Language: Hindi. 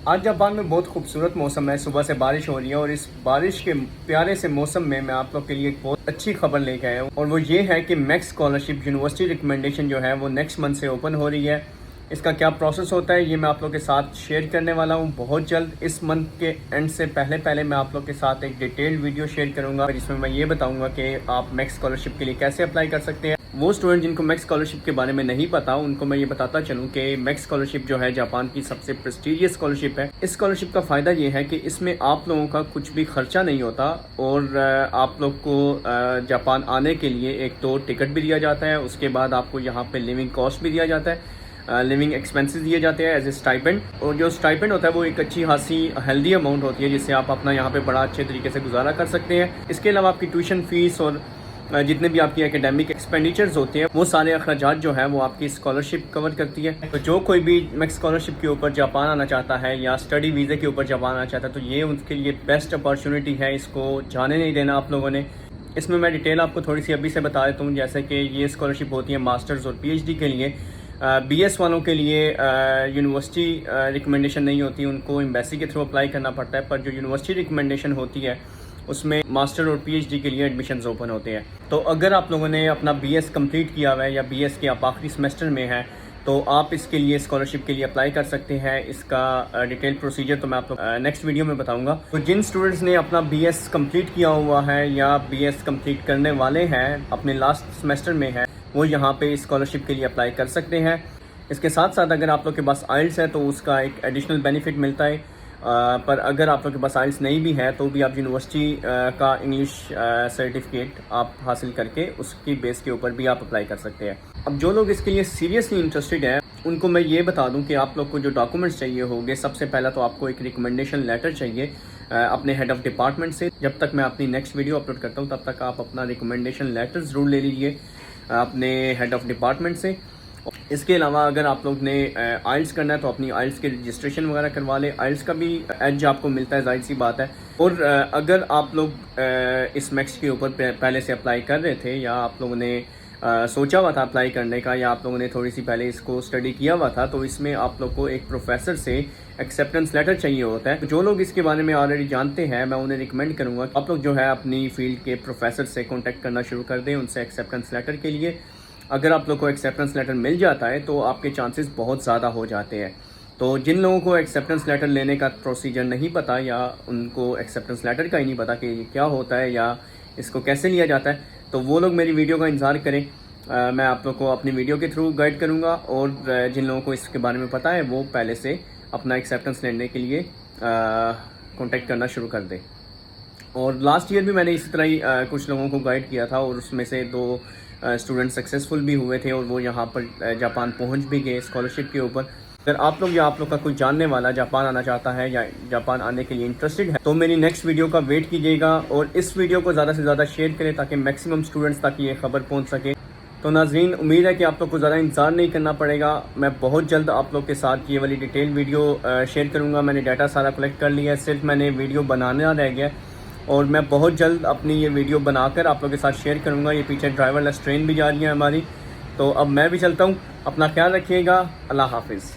आज जापान में बहुत खूबसूरत मौसम है। सुबह से बारिश हो रही है और इस बारिश के प्यारे से मौसम में मैं आप लोग के लिए एक बहुत अच्छी खबर लेके आया हूँ और वो ये है कि मैक्स स्कॉलरशिप यूनिवर्सिटी रिकमेंडेशन जो है वो नेक्स्ट मंथ से ओपन हो रही है। इसका क्या प्रोसेस होता है ये मैं आप लोग के साथ शेयर करने वाला हूँ बहुत जल्द। इस मंथ के एंड से पहले मैं आप लोग के साथ एक डिटेल्ड वीडियो शेयर करूँगा जिसमें मैं ये बताऊँगा कि आप मैक्स स्कॉलरशिप के लिए कैसे अप्लाई कर सकते हैं। वो स्टूडेंट जिनको मैक्स स्कॉलरशिप के बारे में नहीं पता उनको मैं ये बताता चलूँ कि मैक्स स्कॉलरशिप जो है जापान की सबसे प्रेस्टीजियस स्कॉलरशिप है। इस स्कॉलरशिप का फ़ायदा ये है कि इसमें आप लोगों का कुछ भी खर्चा नहीं होता और आप लोग को जापान आने के लिए एक तो टिकट भी दिया जाता है, उसके बाद आपको यहाँ पे लिविंग कॉस्ट भी दिया जाता है, लिविंग एक्सपेंसेस दिए जाते हैं एज ए स्टाइपेंड। और जो स्टाइपेंड होता है वो एक अच्छी खासी हेल्दी अमाउंट होती है जिससे आप अपना यहाँ पे बड़ा अच्छे तरीके से गुजारा कर सकते हैं। इसके अलावा आपकी ट्यूशन फीस और जितने भी आपकी एकेडमिक एक्सपेंडिचर्स होते हैं वो सारे अखराजात जो है वो आपकी स्कॉलरशिप कवर करती है। तो जो कोई भी मैक्स स्कॉलरशिप के ऊपर जापान आना चाहता है या स्टडी वीज़े के ऊपर जापान आना चाहता है तो ये उनके लिए बेस्ट अपॉर्चुनिटी है, इसको जाने नहीं देना आप लोगों ने। इसमें मैं डिटेल आपको थोड़ी सी अभी से बता देता हूँ। जैसे कि ये स्कॉलरशिप होती है मास्टर्स और PhD के लिए। BS वालों के लिए यूनिवर्सिटी रिकमेंडेशन नहीं होती, उनको एम्बेसी के थ्रू अप्लाई करना पड़ता है। पर जो यूनिवर्सिटी रिकमेंडेशन होती है उसमें मास्टर और PhD के लिए एडमिशन्स ओपन होते हैं। तो अगर आप लोगों ने अपना BS कंप्लीट किया हुआ है या BS के आप आखिरी सेमेस्टर में हैं तो आप इसके लिए स्कॉलरशिप के लिए अप्लाई कर सकते हैं। इसका डिटेल प्रोसीजर तो मैं आप लोग नेक्स्ट वीडियो में बताऊंगा। तो जिन स्टूडेंट्स ने अपना BS कंप्लीट किया हुआ है या BS कंप्लीट करने वाले हैं, अपने लास्ट सेमेस्टर में है, वो यहाँ पे स्कॉलरशिप के लिए अप्लाई कर सकते हैं। इसके साथ साथ अगर आप लोग के पास आइल्स है तो उसका एक एडिशनल बेनिफिट मिलता है। पर अगर आप लोग के पास आइल्स नहीं भी है तो भी आप यूनिवर्सिटी का इंग्लिश सर्टिफिकेट आप हासिल करके उसकी बेस के ऊपर भी आप अप्लाई कर सकते हैं। अब जो लोग इसके लिए सीरियसली इंटरेस्टेड हैं उनको मैं ये बता दूं कि आप लोग को जो डॉक्यूमेंट्स चाहिए होंगे, सबसे पहला तो आपको एक रिकमेंडेशन लेटर चाहिए अपने हेड ऑफ डिपार्टमेंट से। जब तक मैं अपनी नेक्स्ट वीडियो अपलोड करता हूँ तब तक आप अपना रिकमेंडेशन लेटर ज़रूर ले लीजिए अपने हेड ऑफ डिपार्टमेंट से। इसके अलावा अगर आप लोग ने आइल्स करना है तो अपनी आइल्स के रजिस्ट्रेशन वगैरह करवा लें। आइल्स का भी एज आपको मिलता है, जाहिर सी बात है। और अगर आप लोग इस मैक्स के ऊपर पहले से अप्लाई कर रहे थे या आप लोगों ने सोचा हुआ था अप्लाई करने का या आप लोगों ने थोड़ी सी पहले इसको स्टडी किया हुआ था तो इसमें आप लोग को एक प्रोफेसर से एक्सेप्टेंस लेटर चाहिए होता है। जो लोग इसके बारे में ऑलरेडी जानते हैं मैं उन्हें रिकमेंड करूँगा आप लोग जो है अपनी फील्ड के प्रोफेसर से कॉन्टैक्ट करना शुरू कर दें उनसे एक्सेप्टेंस लेटर के लिए। अगर आप लोग को एक्सेप्टेंस लेटर मिल जाता है तो आपके चांसेस बहुत ज़्यादा हो जाते हैं। तो जिन लोगों को एक्सेप्टेंस लेटर लेने का प्रोसीजर नहीं पता या उनको एक्सेप्टेंस लेटर का ही नहीं पता कि ये क्या होता है या इसको कैसे लिया जाता है तो वो लोग मेरी वीडियो का इंतज़ार करें। मैं आप लोग को अपनी वीडियो के थ्रू गाइड करूँगा और जिन लोगों को इसके बारे में पता है वो पहले से अपना एक्सेप्टेंस लेने के लिए कॉन्टेक्ट करना शुरू कर दें। और लास्ट ईयर भी मैंने इसी तरह ही कुछ लोगों को गाइड किया था और उसमें से 2 स्टूडेंट सक्सेसफुल भी हुए थे और वो यहाँ पर जापान पहुँच भी गए स्कॉलरशिप के ऊपर। अगर आप लोग या आप लोग का कोई जानने वाला जापान आना चाहता है या जापान आने के लिए इंटरेस्टेड है तो मेरी नेक्स्ट वीडियो का वेट कीजिएगा और इस वीडियो को ज़्यादा से ज़्यादा शेयर करें ताकि मैक्सिमम स्टूडेंट्स तक ये खबर पहुँच सके। तो नाज़रीन, उम्मीद है कि आप लोग को ज़्यादा इंतज़ार नहीं करना पड़ेगा। मैं बहुत जल्द आप लोग के साथ ये वाली डिटेल वीडियो शेयर करूँगा। मैंने डाटा सारा कलेक्ट कर लिया है, सिर्फ मैंने वीडियो बनाना रह गया और मैं बहुत जल्द अपनी ये वीडियो बनाकर आप लोग के साथ शेयर करूँगा। ये पीछे ड्राइवरलेस ट्रेन भी जा रही है हमारी। तो अब मैं भी चलता हूँ, अपना ख्याल रखिएगा। अल्लाह हाफिज़।